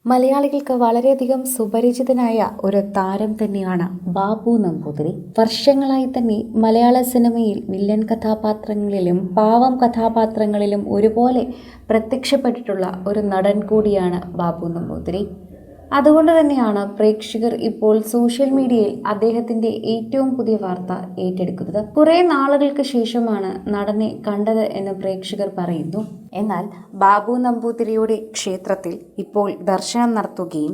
മലയാളികൾക്ക് വളരെയധികം സുപരിചിതനായ ഒരു താരം തന്നെയാണ് ബാബു നമ്പൂതിരി. വർഷങ്ങളായി തന്നെ മലയാള സിനിമയിൽ വില്ലൻ കഥാപാത്രങ്ങളിലും പാവം കഥാപാത്രങ്ങളിലും ഒരുപോലെ പ്രത്യക്ഷപ്പെട്ടിട്ടുള്ള ഒരു നടൻ കൂടിയാണ് ബാബു നമ്പൂതിരി. അതുകൊണ്ട് തന്നെയാണ് പ്രേക്ഷകർ ഇപ്പോൾ സോഷ്യൽ മീഡിയയിൽ അദ്ദേഹത്തിന്റെ ഏറ്റവും പുതിയ വാർത്ത ഏറ്റെടുക്കുന്നത്. കുറെ നാളുകൾക്ക് ശേഷമാണ് നടനെ കണ്ടത് എന്ന് പ്രേക്ഷകർ പറയുന്നു. എന്നാൽ ബാബു നമ്പൂതിരിയുടെ ക്ഷേത്രത്തിൽ ഇപ്പോൾ ദർശനം നടത്തുകയും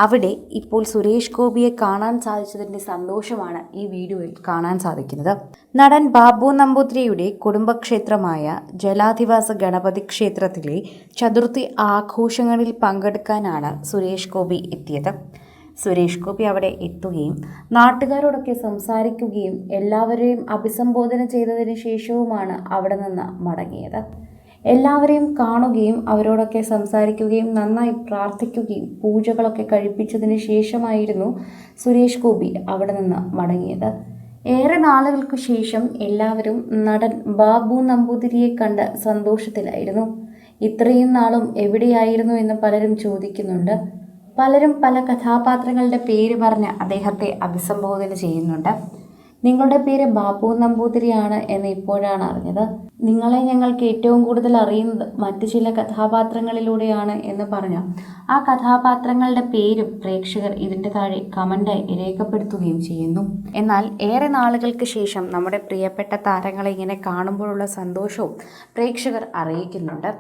അവിടെ ഇപ്പോൾ സുരേഷ് ഗോപിയെ കാണാൻ സാധിച്ചതിൻ്റെ സന്തോഷമാണ് ഈ വീഡിയോയിൽ കാണാൻ സാധിക്കുന്നത്. നടൻ ബാബു നമ്പൂതിരിയുടെ കുടുംബക്ഷേത്രമായ ജലാധിവാസ ഗണപതി ക്ഷേത്രത്തിലെ ചതുർത്ഥി ആഘോഷങ്ങളിൽ പങ്കെടുക്കാനാണ് സുരേഷ് ഗോപി എത്തിയത്. സുരേഷ് ഗോപി അവിടെ എത്തുകയും നാട്ടുകാരോടൊക്കെ സംസാരിക്കുകയും എല്ലാവരെയും അഭിസംബോധന ചെയ്തതിന് ശേഷവുമാണ് അവിടെ നിന്ന് മടങ്ങിയത്. എല്ലാവരെയും കാണുകയും അവരോടൊക്കെ സംസാരിക്കുകയും നന്നായി പ്രാർത്ഥിക്കുകയും പൂജകളൊക്കെ കഴിപ്പിച്ചതിന് ശേഷമായിരുന്നു സുരേഷ് ഗോപി അവിടെ നിന്ന് മടങ്ങിയത്. ഏറെ നാളുകൾക്ക് ശേഷം എല്ലാവരും നടൻ ബാബു നമ്പൂതിരിയെ കണ്ട് സന്തോഷത്തിലായിരുന്നു. ഇത്രയും നാളും എവിടെയായിരുന്നു എന്ന് പലരും ചോദിക്കുന്നുണ്ട്. പലരും പല കഥാപാത്രങ്ങളുടെ പേര് പറഞ്ഞ് അദ്ദേഹത്തെ അഭിസംബോധന ചെയ്യുന്നുണ്ട്. നിങ്ങളുടെ പേര് ബാബു നമ്പൂതിരിയാണ് എന്ന് ഇപ്പോഴാണ് അറിഞ്ഞത്. നിങ്ങളെ ഞങ്ങൾക്ക് ഏറ്റവും കൂടുതൽ അറിയുന്നത് മറ്റു ചില കഥാപാത്രങ്ങളിലൂടെയാണ് എന്ന് പറഞ്ഞ ആ കഥാപാത്രങ്ങളുടെ പേരും പ്രേക്ഷകർ ഇതിൻ്റെ താഴെ കമൻ്റായി രേഖപ്പെടുത്തുകയും ചെയ്യുന്നു. എന്നാൽ ഏറെ നാളുകൾക്ക് ശേഷം നമ്മുടെ പ്രിയപ്പെട്ട താരങ്ങളെ ഇങ്ങനെ കാണുമ്പോഴുള്ള സന്തോഷവും പ്രേക്ഷകർ അറിയിക്കുന്നുണ്ട്.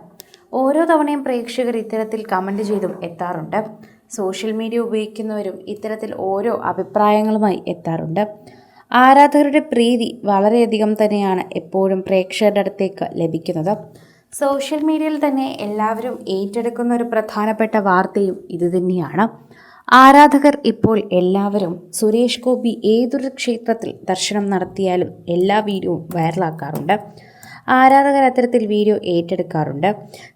ഓരോ തവണയും പ്രേക്ഷകർ ഇത്തരത്തിൽ കമൻ്റ് ചെയ്തും എത്താറുണ്ട്. സോഷ്യൽ മീഡിയ ഉപയോഗിക്കുന്നവരും ഇത്തരത്തിൽ ഓരോ അഭിപ്രായങ്ങളുമായി എത്താറുണ്ട്. ആരാധകരുടെ പ്രീതി വളരെയധികം തന്നെയാണ് എപ്പോഴും പ്രേക്ഷകരുടെ അടുത്തേക്ക് ലഭിക്കുന്നത്. സോഷ്യൽ മീഡിയയിൽ തന്നെ എല്ലാവരും ഏറ്റെടുക്കുന്ന ഒരു പ്രധാനപ്പെട്ട വാർത്തയും ഇതുതന്നെയാണ്. ആരാധകർ ഇപ്പോൾ എല്ലാവരും സുരേഷ് ഗോപി ഏതൊരു ക്ഷേത്രത്തിൽ ദർശനം നടത്തിയാലും എല്ലാ വീഡിയോയും വൈറലാക്കാറുണ്ട്. ആരാധകർ അത്തരത്തിൽ വീഡിയോ ഏറ്റെടുക്കാറുണ്ട്.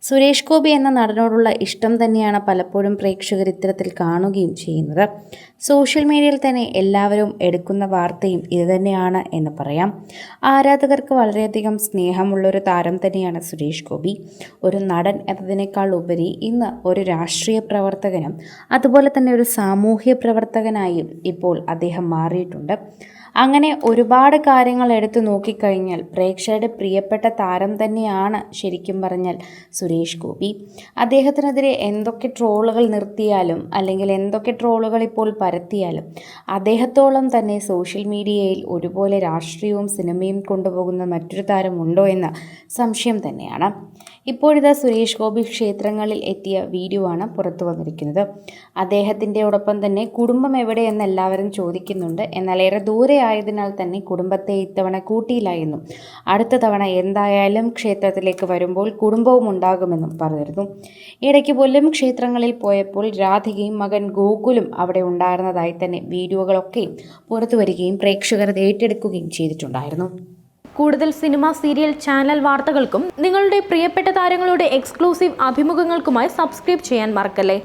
സുരേഷ് ഗോപി എന്ന നടനോടുള്ള ഇഷ്ടം തന്നെയാണ് പലപ്പോഴും പ്രേക്ഷകർ ഇത്തരത്തിൽ കാണുകയും ചെയ്യുന്നത്. സോഷ്യൽ മീഡിയയിൽ തന്നെ എല്ലാവരും എടുക്കുന്ന വാർത്തയും ഇതുതന്നെയാണ് എന്ന് പറയാം. ആരാധകർക്ക് വളരെയധികം സ്നേഹമുള്ളൊരു താരം തന്നെയാണ് സുരേഷ് ഗോപി. ഒരു നടൻ എന്നതിനേക്കാൾ ഉപരി ഇന്ന് ഒരു രാഷ്ട്രീയ പ്രവർത്തകനും അതുപോലെ തന്നെ ഒരു സാമൂഹ്യ പ്രവർത്തകനായും ഇപ്പോൾ അദ്ദേഹം മാറിയിട്ടുണ്ട്. അങ്ങനെ ഒരുപാട് കാര്യങ്ങൾ എടുത്തു നോക്കിക്കഴിഞ്ഞാൽ പ്രേക്ഷകരുടെ പ്രിയപ്പെട്ട താരം തന്നെയാണ് ശരിക്കും പറഞ്ഞാൽ സുരേഷ് ഗോപി. അദ്ദേഹത്തിനെതിരെ എന്തൊക്കെ ട്രോളുകൾ നിർത്തിയാലും അല്ലെങ്കിൽ എന്തൊക്കെ ട്രോളുകൾ ഇപ്പോൾ പരത്തിയാലും അദ്ദേഹത്തോളം തന്നെ സോഷ്യൽ മീഡിയയിൽ ഒരുപോലെ രാഷ്ട്രീയവും സിനിമയും കൊണ്ടുപോകുന്ന മറ്റൊരു താരമുണ്ടോ എന്ന സംശയം തന്നെയാണ്. ഇപ്പോഴിതാ സുരേഷ് ഗോപി ക്ഷേത്രങ്ങളിൽ എത്തിയ വീഡിയോ ആണ് പുറത്തു വന്നിരിക്കുന്നത്. അദ്ദേഹത്തിൻ്റെയോടൊപ്പം തന്നെ കുടുംബം എവിടെ എന്ന് എല്ലാവരും ചോദിക്കുന്നുണ്ട്. എന്നാൽ ഏറെ ദൂരെ ആയതിനാൽ തന്നെ കുടുംബത്തെ ഇത്തവണ കൂട്ടിയില്ല എന്നും അടുത്ത തവണ എന്തായാലും ക്ഷേത്രത്തിലേക്ക് വരുമ്പോൾ കുടുംബവും ഉണ്ടാകുമെന്നും പറഞ്ഞിരുന്നു. ഇടയ്ക്ക് പോലും ക്ഷേത്രങ്ങളിൽ പോയപ്പോൾ രാധികയും മകൻ ഗോകുലും അവിടെ ഉണ്ടായിരുന്നതായി തന്നെ വീഡിയോകളൊക്കെയും പുറത്തു വരികയും പ്രേക്ഷകർ ഏറ്റെടുക്കുകയും ചെയ്തിട്ടുണ്ടായിരുന്നു. കൂടുതൽ സിനിമ, സീരിയൽ, ചാനൽ വാർത്തകൾക്കും നിങ്ങളുടെ പ്രിയപ്പെട്ട താരങ്ങളുടെ എക്സ്ക്ലൂസീവ് അഭിമുഖങ്ങൾക്കുമായി സബ്സ്ക്രൈബ് ചെയ്യാൻ മറക്കല്ലേ.